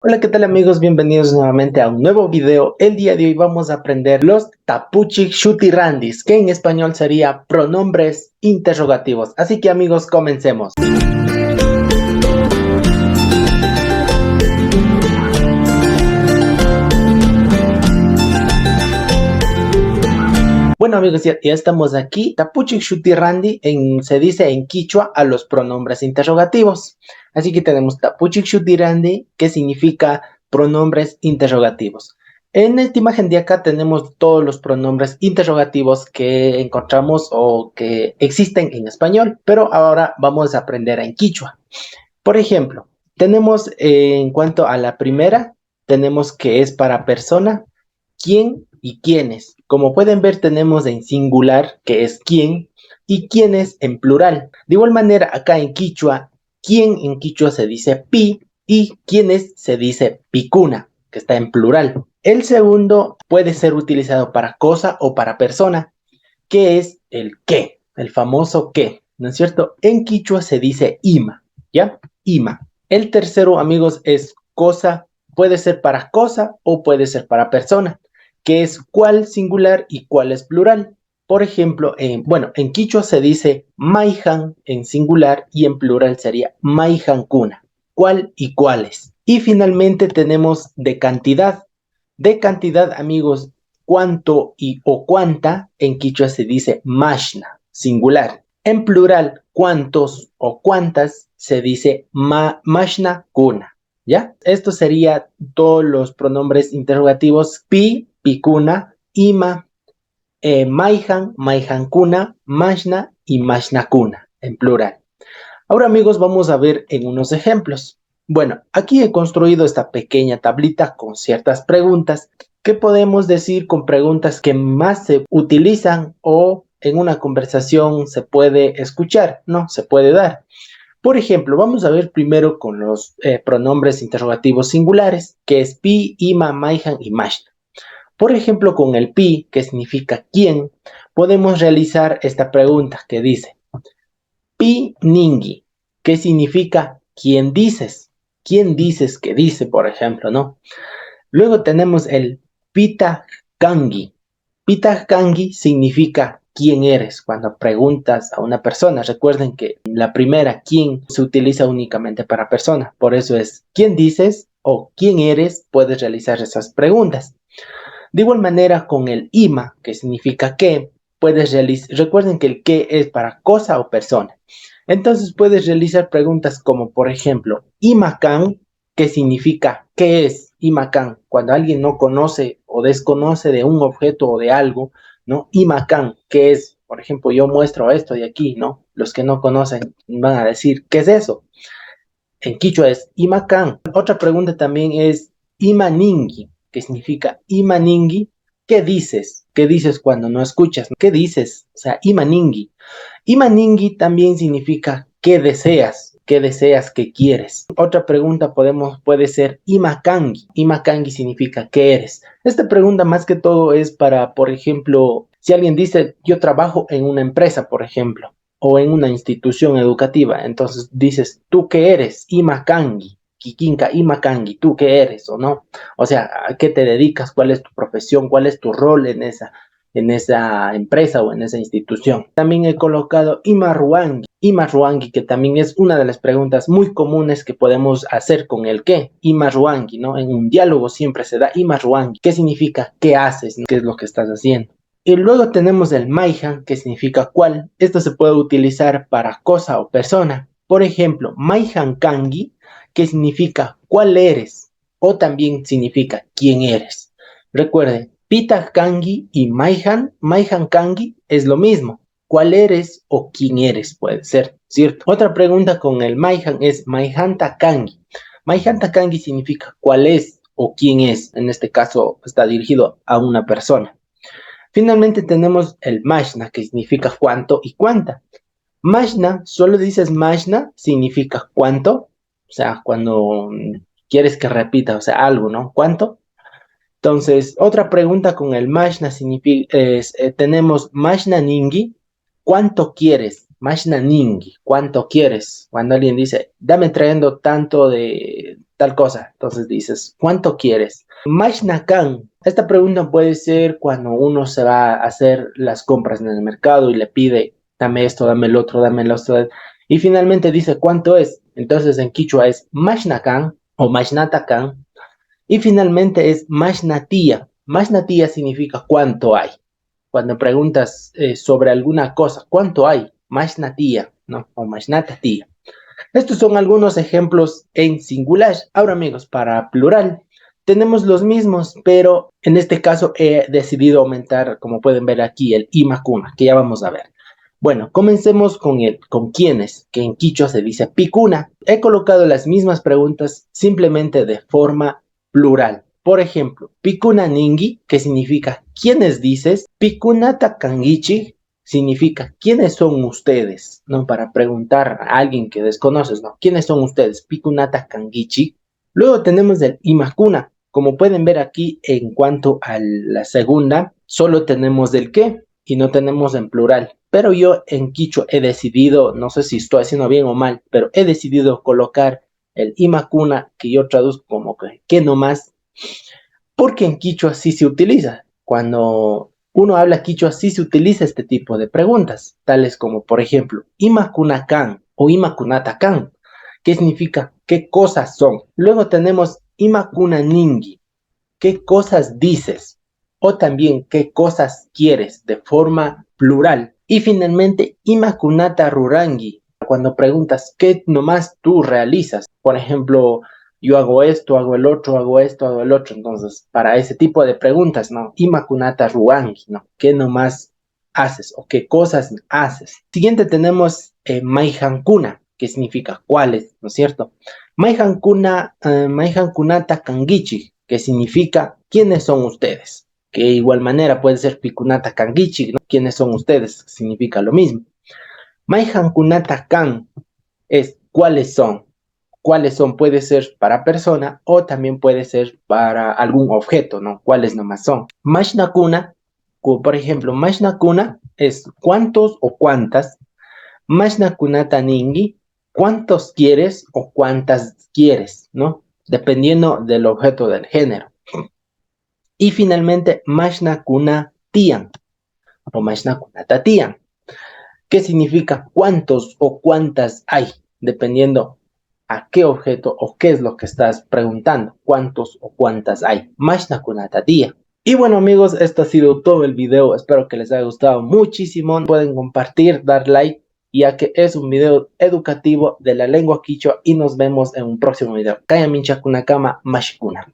Hola, ¿qué tal amigos? Bienvenidos nuevamente a un nuevo video. El día de hoy vamos a aprender los tapuchi shutirandis, que en español sería pronombres interrogativos. Así que amigos, comencemos. Bueno amigos, ya estamos aquí. Tapuchi shutirandi se dice en quichua a los pronombres interrogativos. Así que tenemos tapuchi shutirandi, que significa pronombres interrogativos. En esta imagen de acá tenemos todos los pronombres interrogativos que encontramos o que existen en español, pero ahora vamos a aprender en quichua. Por ejemplo, tenemos en cuanto a la primera, tenemos que es para persona, quién y quiénes. Como pueden ver, tenemos en singular, que es quién, y quiénes en plural. De igual manera, acá en quichua, quién en quichua se dice pi y quiénes se dice picuna, que está en plural. El segundo puede ser utilizado para cosa o para persona, que es el qué, el famoso qué, ¿no es cierto? En quichua se dice ima, ¿ya? Ima. El tercero, amigos, es cosa, puede ser para cosa o puede ser para persona, que es cuál singular y cuál es plural. Por ejemplo, en quichua se dice maijan en singular y en plural sería maijancuna, cuál y cuáles. Y finalmente tenemos de cantidad. De cantidad, amigos, cuánto y o cuánta, en quichua se dice mashna, singular. En plural, cuántos o cuántas, se dice mashna kuna. ¿Ya? Esto sería todos los pronombres interrogativos pi, picuna, ima, maijan, maijancuna, mashna y mashnakuna, en plural. Ahora amigos, vamos a ver en unos ejemplos. Bueno, aquí he construido esta pequeña tablita con ciertas preguntas. ¿Qué podemos decir con preguntas que más se utilizan o en una conversación se puede escuchar? No, se puede dar. Por ejemplo, vamos a ver primero con los pronombres interrogativos singulares, que es pi, ima, maijan y mashna. Por ejemplo, con el pi, que significa quién, podemos realizar esta pregunta que dice, pi ningi, que significa quién dices. ¿Quién dices que dice, por ejemplo, no? Luego tenemos el pita kangi. Pita kangi significa quién eres. Cuando preguntas a una persona, recuerden que la primera quién se utiliza únicamente para persona. Por eso es quién dices o quién eres, puedes realizar esas preguntas. De igual manera con el ima, que significa qué, puedes realizar, recuerden que el qué es para cosa o persona. Entonces puedes realizar preguntas como, por ejemplo, imacan, que significa qué es imacan, cuando alguien no conoce o desconoce de un objeto o de algo, ¿no? Imacan, ¿qué es? Por ejemplo, yo muestro esto de aquí, ¿no? Los que no conocen van a decir, ¿qué es eso? En quichua es imacan. Otra pregunta también es imaningi, que significa imaningi. ¿Qué dices? ¿Qué dices cuando no escuchas? ¿Qué dices? O sea, imaningi. Imaningi también significa ¿qué deseas? ¿Qué deseas? ¿Qué quieres? Otra pregunta puede ser imakangi. Imakangi significa ¿qué eres? Esta pregunta más que todo es para, por ejemplo, si alguien dice yo trabajo en una empresa, por ejemplo, o en una institución educativa, entonces dices ¿tú qué eres? Imakangi. Kikinka, Imakangi, ¿tú qué eres o no? O sea, ¿a qué te dedicas? ¿Cuál es tu profesión? ¿Cuál es tu rol en esa empresa o en esa institución? También he colocado Imarruangi, que también es una de las preguntas muy comunes que podemos hacer con el qué, Imarruangi, ¿no? En un diálogo siempre se da Imarruangi, ¿qué significa? ¿Qué haces? ¿No? ¿Qué es lo que estás haciendo? Y luego tenemos el Maijan, que significa cuál. Esto se puede utilizar para cosa o persona. Por ejemplo, Maijan Kangi, que significa cuál eres, o también significa quién eres. Recuerden, Pita Kangi y Maijan Kangi es lo mismo. ¿Cuál eres o quién eres? Puede ser, ¿cierto? Otra pregunta con el Maijan es Maijanta Kangi. Maijanta Kangi significa cuál es o quién es. En este caso está dirigido a una persona. Finalmente tenemos el mashna, que significa cuánto y cuánta. Mashna, solo dices mashna, significa cuánto, o sea, cuando quieres que repita, o sea, algo, ¿no? ¿Cuánto? Entonces, otra pregunta con el mashna tenemos mashna ningi, ¿cuánto quieres? Mashna ningi, ¿cuánto quieres? Cuando alguien dice, dame trayendo tanto tal cosa. Entonces dices, ¿cuánto quieres? Mashnakan. Esta pregunta puede ser cuando uno se va a hacer las compras en el mercado y le pide, dame esto, dame el otro, dame el otro. Y finalmente dice, ¿cuánto es? Entonces en quichua es mashnakan o mashnatakan. Y finalmente es mashnatía. Mashnatía significa cuánto hay. Cuando preguntas sobre alguna cosa, ¿cuánto hay? Mashnatía, ¿no? O mashnatía. Estos son algunos ejemplos en singular. Ahora, amigos, para plural, tenemos los mismos, pero en este caso he decidido aumentar, como pueden ver aquí, el imakuna, que ya vamos a ver. Bueno, comencemos con quiénes, que en quichua se dice pikuna. He colocado las mismas preguntas simplemente de forma plural. Por ejemplo, pikuna ningi, que significa ¿quiénes dices? Pikunata kangichi, significa ¿quiénes son ustedes? ¿No? Para preguntar a alguien que desconoces, ¿no? ¿Quiénes son ustedes? Pikunata kangichi. Luego tenemos el imakuna. Como pueden ver aquí, en cuanto a la segunda, solo tenemos el qué y no tenemos en plural. Pero yo en quichua he decidido, no sé si estoy haciendo bien o mal, pero he decidido colocar el imakuna, que yo traduzco como que nomás, porque en quichua sí se utiliza. Cuando uno habla quichua sí se utiliza este tipo de preguntas, tales como, por ejemplo, imakunakan o imakunatakan, que significa qué cosas son. Luego tenemos imakunaningi, qué cosas dices, o también qué cosas quieres de forma plural. Y finalmente, imakunata rurangi, cuando preguntas qué nomás tú realizas. Por ejemplo, yo hago esto, hago el otro, hago esto, hago el otro. Entonces, para ese tipo de preguntas, ¿no? Imakunata rurangi, ¿no? ¿Qué nomás haces o qué cosas haces? Siguiente tenemos maihankuna, que significa cuáles, ¿no es cierto? Maihankunata kangichi, que significa ¿quiénes son ustedes? Que de igual manera puede ser Pikunata Kangichi, ¿no? ¿Quiénes son ustedes? Significa lo mismo. Maihankunata Kan es ¿cuáles son? ¿Cuáles son? Puede ser para persona o también puede ser para algún objeto, ¿no? ¿Cuáles nomás son? Mashnakuna, por ejemplo, Mashnakuna es ¿cuántos o cuántas? Mashnakunata ningi, ¿cuántos quieres o cuántas quieres? ¿No? Dependiendo del objeto del género. Y finalmente, Mashnakuna tian o Mashnakuna tian, que significa cuántos o cuántas hay, dependiendo a qué objeto o qué es lo que estás preguntando, cuántos o cuántas hay. Mashnakuna tian. Y bueno amigos, esto ha sido todo el video, espero que les haya gustado muchísimo, pueden compartir, dar like, ya que es un video educativo de la lengua quichua y nos vemos en un próximo video. Kaya mincha kunakama mashikuna.